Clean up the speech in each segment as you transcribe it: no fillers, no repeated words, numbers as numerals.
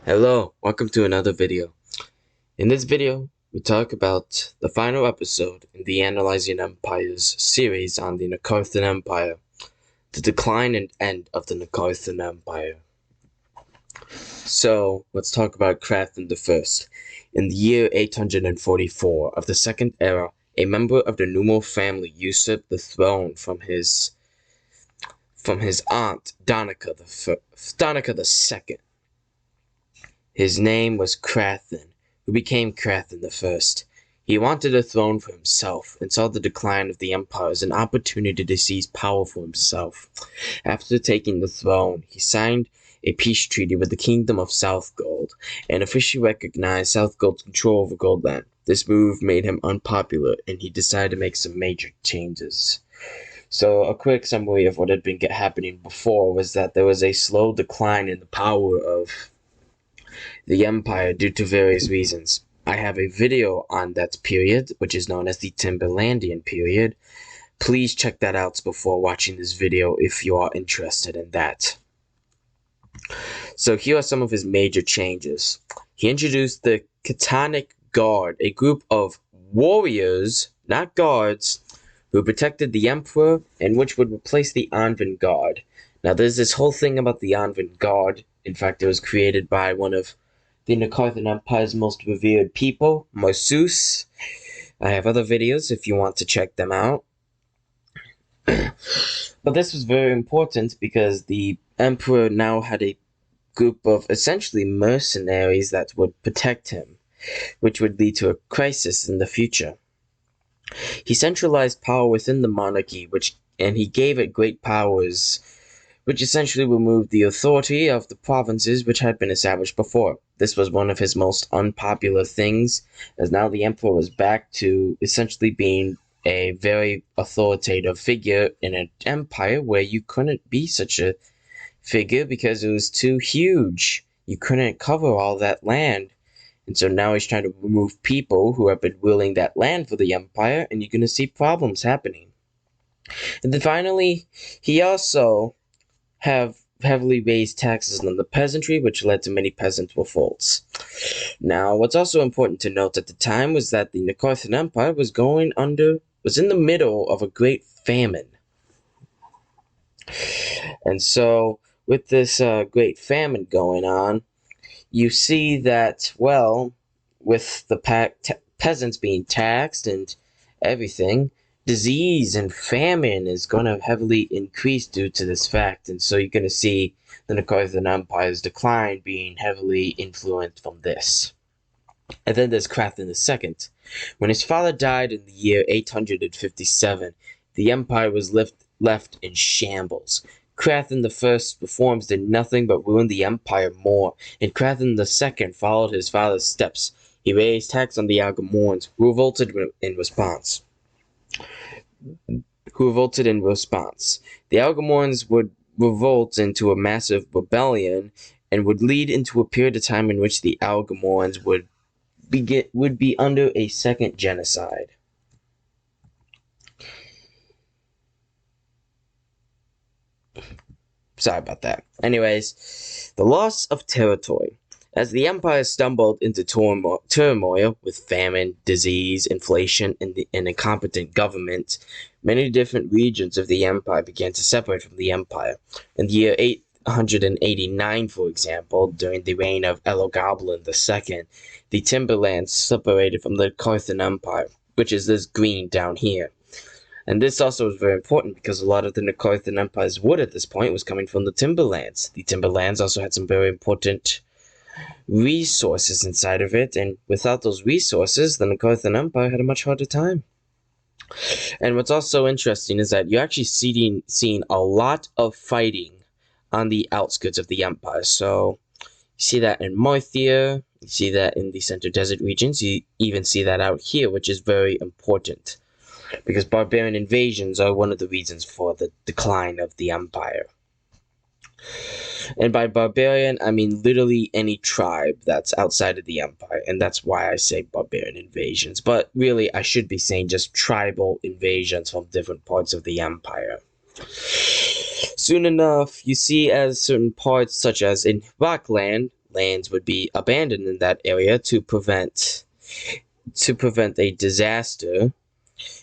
Hello, welcome to another video. In this video, we talk about the final episode in the Analyzing Empires series on the Nakarthan Empire, the decline and end of the Nakarthan Empire. So, let's talk about Nakarthan I. In the year 844 of the Second Era, a member of the Numo family usurped the throne from his aunt, Donica II. His name was Nakarthan, who became Nakarthan I. He wanted a throne for himself and saw the decline of the empire as an opportunity to seize power for himself. After taking the throne, he signed a peace treaty with the Kingdom of South Gold and officially recognized South Gold's control over Goldland. This move made him unpopular, and he decided to make some major changes. So a quick summary of what had been happening before was that there was a slow decline in the power of the empire due to various reasons. I have a video on that period, which is known as the Timberlandian period. Please check that out before watching this video if you are interested in that. So here are some of his major changes. He introduced the Katanic Guard, a group of warriors, not guards, who protected the emperor and which would replace the Anvan Guard. Now there's this whole thing about the Anvan Guard. In fact, it was created by one of the Nakarthan Empire's most revered people, Marsus. I have other videos if you want to check them out. But this was very important because the emperor now had a group of essentially mercenaries that would protect him, which would lead to a crisis in the future. He centralized power within the monarchy, and he gave it great powers, which essentially removed the authority of the provinces which had been established before. This was one of his most unpopular things, as now the emperor was back to essentially being a very authoritative figure in an empire where you couldn't be such a figure because it was too huge. You couldn't cover all that land. And so now he's trying to remove people who have been ruling that land for the empire, and you're going to see problems happening. And then finally, he also heavily raised taxes on the peasantry, which led to many peasant revolts. Now, what's also important to note at the time was that the Nakarthan Empire was in the middle of a great famine. And so, with this great famine going on, you see that, well, with the peasants being taxed and everything, disease and famine is going to heavily increase due to this fact. And so you're going to see the Nakarthan Empire's decline being heavily influenced from this. And then there's Nakarthan II. When his father died in the year 857, the empire was left in shambles. Nakarthan I reforms did nothing but ruin the empire more, and Nakarthan II followed his father's steps. He raised tax on the Algamorans, who revolted in response. The Algamorans would revolt into a massive rebellion and would lead into a period of time in which the Algamorans would be under a second genocide. Sorry about that. Anyways, the loss of territory. As the empire stumbled into turmoil with famine, disease, inflation, and incompetent government, many different regions of the empire began to separate from the empire. In the year 889, for example, during the reign of Elagabalin II, the Timberlands separated from the Nakarthan Empire, which is this green down here. And this also was very important because a lot of the Nakarthan Empire's wood at this point was coming from the Timberlands. The Timberlands also had some very important resources inside of it, and without those resources, the Nakarthan Empire had a much harder time. And what's also interesting is that you're actually seeing a lot of fighting on the outskirts of the empire. So you see that in Marthia, you see that in the Center Desert regions, you even see that out here, which is very important, because barbarian invasions are one of the reasons for the decline of the empire. And by barbarian, I mean literally any tribe that's outside of the empire, and that's why I say barbarian invasions. But really, I should be saying just tribal invasions from different parts of the empire. Soon enough, you see as certain parts, such as in Rockland, lands would be abandoned in that area to prevent a disaster.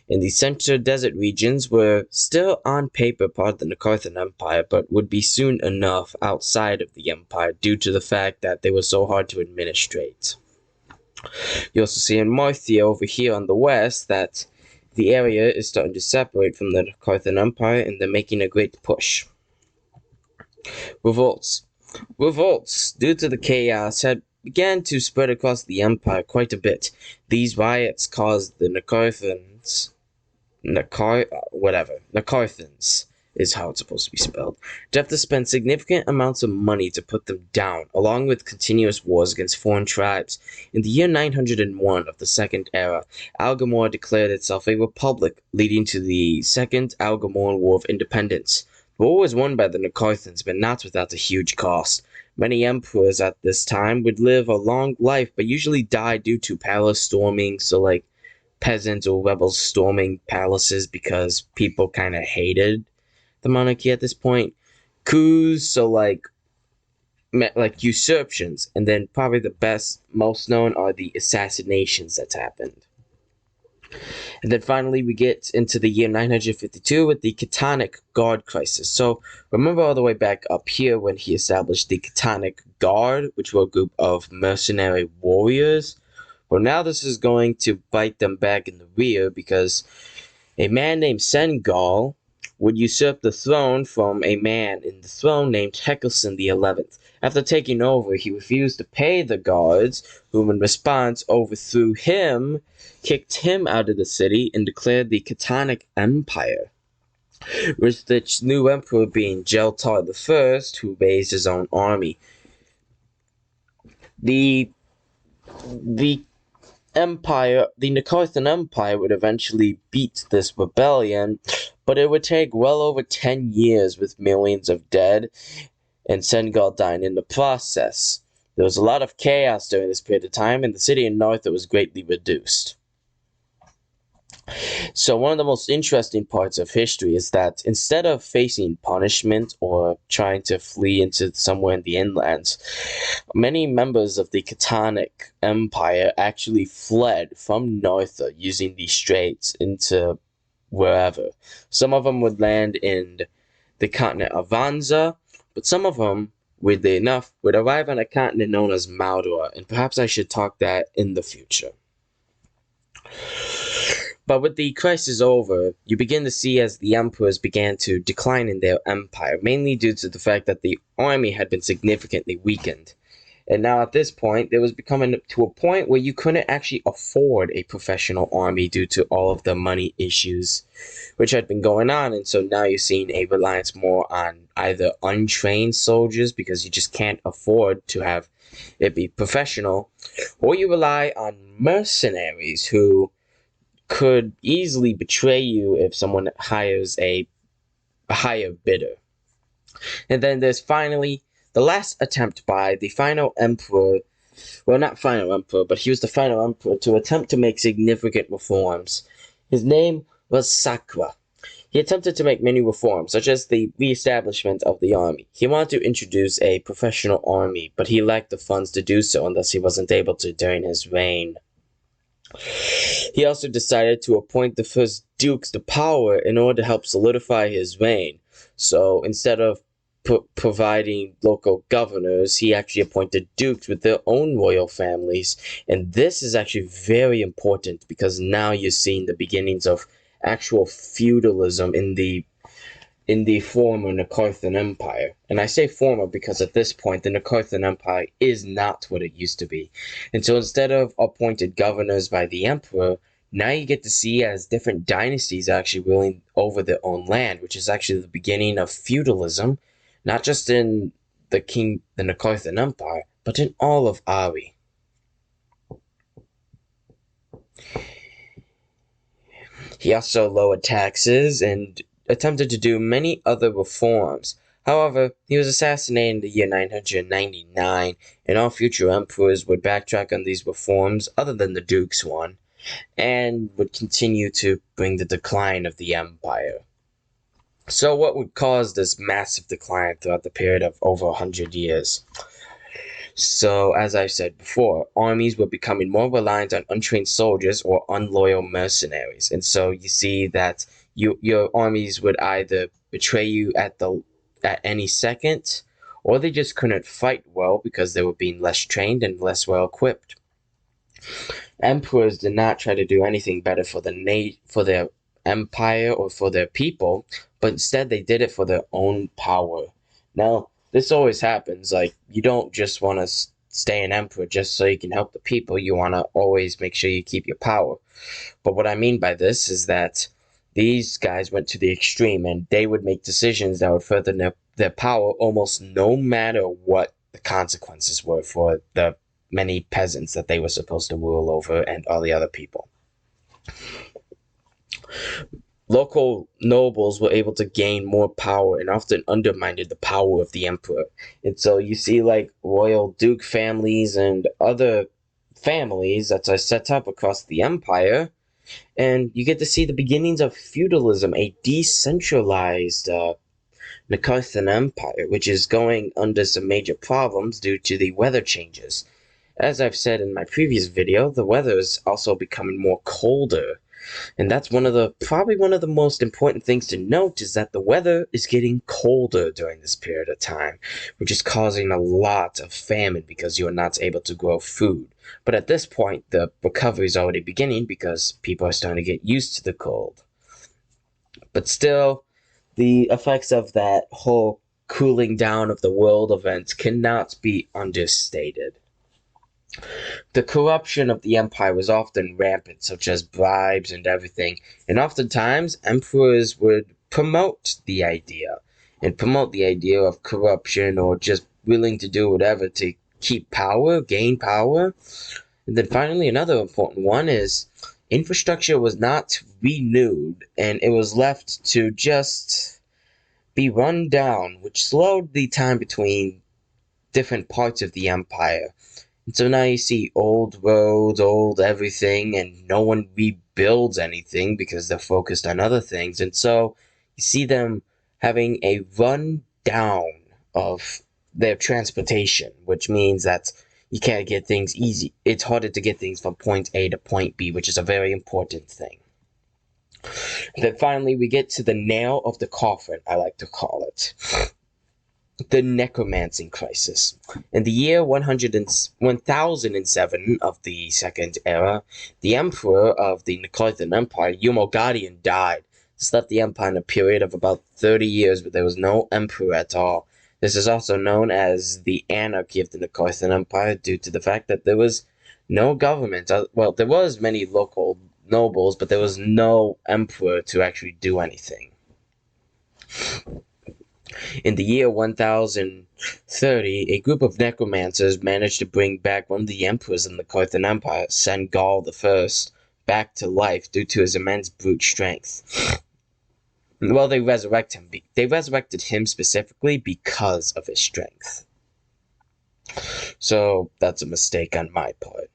And the central desert regions were still on paper part of the Nakarthan Empire, but would be soon enough outside of the empire due to the fact that they were so hard to administrate. You also see in Marthia over here on the west that the area is starting to separate from the Nakarthan Empire, and they're making a great push. Revolts. Revolts, due to the chaos, had began to spread across the empire quite a bit. These riots caused the Nakarthans is how it's supposed to be spelled, to have to spend significant amounts of money to put them down, along with continuous wars against foreign tribes. In the year 901 of the Second Era, Algamor declared itself a republic, leading to the Second Algamoran War of Independence. The war was won by the Nakarthans, but not without a huge cost. Many emperors at this time would live a long life, but usually die due to palace storming, so like peasants or rebels storming palaces because people kind of hated the monarchy at this point. Coups, so like usurpations, and then probably the most known are the assassinations that happened. And then finally we get into the year 952 with the Catonic Guard crisis. So remember all the way back up here when he established the Catonic Guard, which were a group of mercenary warriors. Well, now this is going to bite them back in the rear because a man named Sengal would usurp the throne from a man in the throne named Heckelson the 11th. After taking over, he refused to pay the guards, whom in response overthrew him, kicked him out of the city, and declared the Catonic Empire, with the new emperor being Jeltar I, who raised his own army. The Nakarthan Empire would eventually beat this rebellion, but it would take well over 10 years with millions of dead, and Sengal dying in the process. There was a lot of chaos during this period of time, and the city in Nartha was greatly reduced. So one of the most interesting parts of history is that instead of facing punishment or trying to flee into somewhere in the inlands, many members of the Catonic Empire actually fled from Nartha using the straits into wherever. Some of them would land in the continent of Vanza, but some of them, weirdly enough, would arrive on a continent known as Maldor, and perhaps I should talk that in the future. But with the crisis over, you begin to see as the emperors began to decline in their empire, mainly due to the fact that the army had been significantly weakened. And now at this point, it was becoming to a point where you couldn't actually afford a professional army due to all of the money issues which had been going on. And so now you're seeing a reliance more on either untrained soldiers, because you just can't afford to have it be professional, or you rely on mercenaries who could easily betray you if someone hires a higher bidder. And then there's finally the last attempt by the final emperor, well, not final emperor, but he was the final emperor to attempt to make significant reforms. His name was Sakra. He attempted to make many reforms, such as the re-establishment of the army. He wanted to introduce a professional army, but he lacked the funds to do so, and thus he wasn't able to during his reign. He also decided to appoint the first dukes to power in order to help solidify his reign. So instead of providing local governors, he actually appointed dukes with their own royal families. And this is actually very important because now you're seeing the beginnings of actual feudalism in the former Nakarthan Empire. And I say former because at this point, the Nakarthan Empire is not what it used to be. And so instead of appointed governors by the emperor, now you get to see as different dynasties actually ruling over their own land, which is actually the beginning of feudalism, not just in the Nakarthan Empire, but in all of Ari. He also lowered taxes and attempted to do many other reforms. However, he was assassinated in the year 999, and all future emperors would backtrack on these reforms, other than the Duke's one, and would continue to bring the decline of the empire. So what would cause this massive decline throughout the period of over 100 years? So, as I said before, armies were becoming more reliant on untrained soldiers or unloyal mercenaries. And so you see that your armies would either betray you at any second, or they just couldn't fight well because they were being less trained and less well equipped. Emperors did not try to do anything better for for their empire or for their people, but instead they did it for their own power. Now, this always happens. Like, you don't just want to stay an emperor just so you can help the people. You want to always make sure you keep your power. But what I mean by this is that these guys went to the extreme, and they would make decisions that would further their power almost no matter what the consequences were for the many peasants that they were supposed to rule over and all the other people. Local nobles were able to gain more power and often undermined the power of the emperor. And so you see, like, royal duke families and other families that are set up across the empire, and you get to see the beginnings of feudalism, a decentralized Nakarthan empire, which is going under some major problems due to the weather changes. As I've said in my previous video, the weather is also becoming more colder. And that's probably one of the most important things to note, is that the weather is getting colder during this period of time, which is causing a lot of famine because you are not able to grow food. But at this point, the recovery is already beginning because people are starting to get used to the cold. But still, the effects of that whole cooling down of the world event cannot be understated. The corruption of the empire was often rampant, such as bribes and everything, and oftentimes emperors would promote the idea of corruption, or just willing to do whatever to keep power, gain power. And then finally, another important one is infrastructure was not renewed, and it was left to just be run down, which slowed the time between different parts of the empire. And so now you see old roads, old everything, and no one rebuilds anything because they're focused on other things. And so you see them having a run down of their transportation, which means that you can't get things easy. It's harder to get things from point A to point B, which is a very important thing. Then finally, we get to the nail of the coffin, I like to call it. The necromancy crisis. In the year 1007 of the Second Era, the emperor of the Nakarthan Empire, Umogadian, died. This left the empire in a period of about 30 years, but there was no emperor at all. This is also known as the anarchy of the Nakarthan Empire, due to the fact that there was no government. Well, there was many local nobles, but there was no emperor to actually do anything. In the year 1030, a group of necromancers managed to bring back one of the emperors in the Nakarthan Empire, Sengal I, back to life due to his immense brute strength. Well, they resurrected him. They resurrected him specifically because of his strength. So that's a mistake on my part.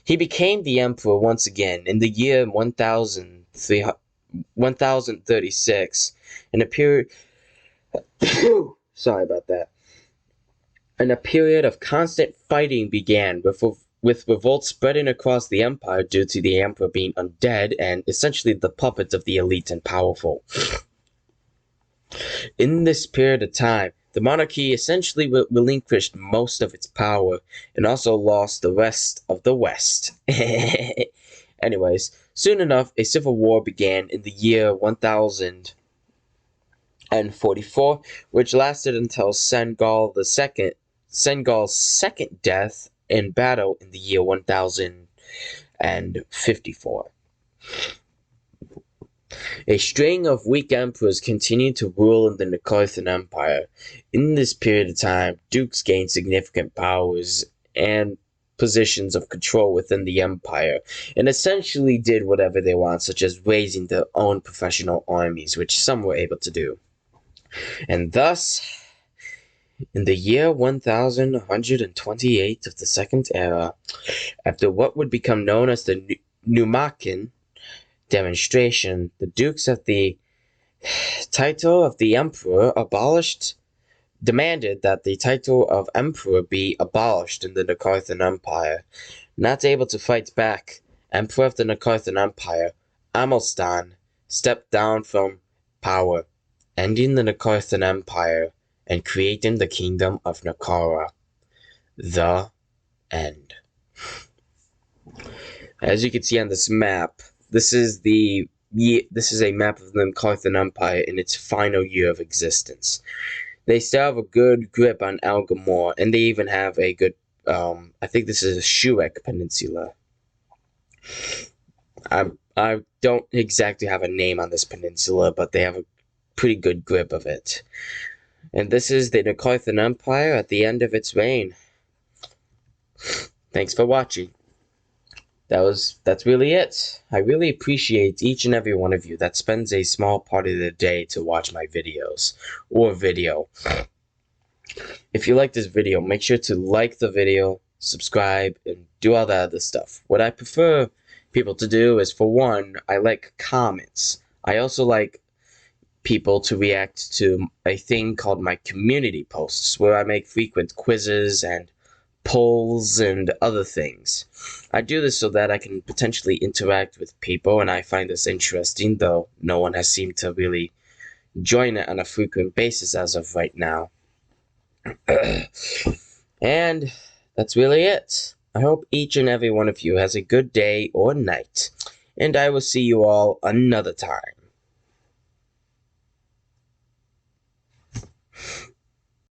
He became the emperor once again in the year 1036, in a period sorry about that. And a period of constant fighting began, with revolts spreading across the empire due to the emperor being undead and essentially the puppets of the elite and powerful. In this period of time, the monarchy essentially relinquished most of its power and also lost the rest of the West. Anyways, soon enough, a civil war began in the year 1044, which lasted until Sengal's second death in battle in the year 1054. A string of weak emperors continued to rule in the Nakarthan Empire. In this period of time, dukes gained significant powers and positions of control within the empire, and essentially did whatever they want, such as raising their own professional armies, which some were able to do. And thus, in the year 1128 of the Second Era, after what would become known as the Numakin demonstration, the dukes of the title of the emperor abolished demanded that the title of Emperor be abolished in the Nakarthan Empire. Not able to fight back, Emperor of the Nakarthan Empire, Amelstan, stepped down from power, ending the Nakarthan Empire and creating the Kingdom of Nakara. The end. As you can see on this map, this is a map of the Nakarthan Empire in its final year of existence. They still have a good grip on Algamore, and they even have a good, I think this is a Shuek Peninsula. I don't exactly have a name on this peninsula, but they have a pretty good grip of it. And this is the Nakarthan Empire at the end of its reign. Thanks for watching. That's really it. I really appreciate each and every one of you that spends a small part of the day to watch my videos or video. If you like this video, make sure to like the video, subscribe, and do all that other stuff. What I prefer people to do is, for one, I like comments. I also like people to react to a thing called my community posts, where I make frequent quizzes and polls and other things. I do this so that I can potentially interact with people, and I find this interesting, though no one has seemed to really join it on a frequent basis as of right now. And that's really it. I hope each and every one of you has a good day or night, and I will see you all another time.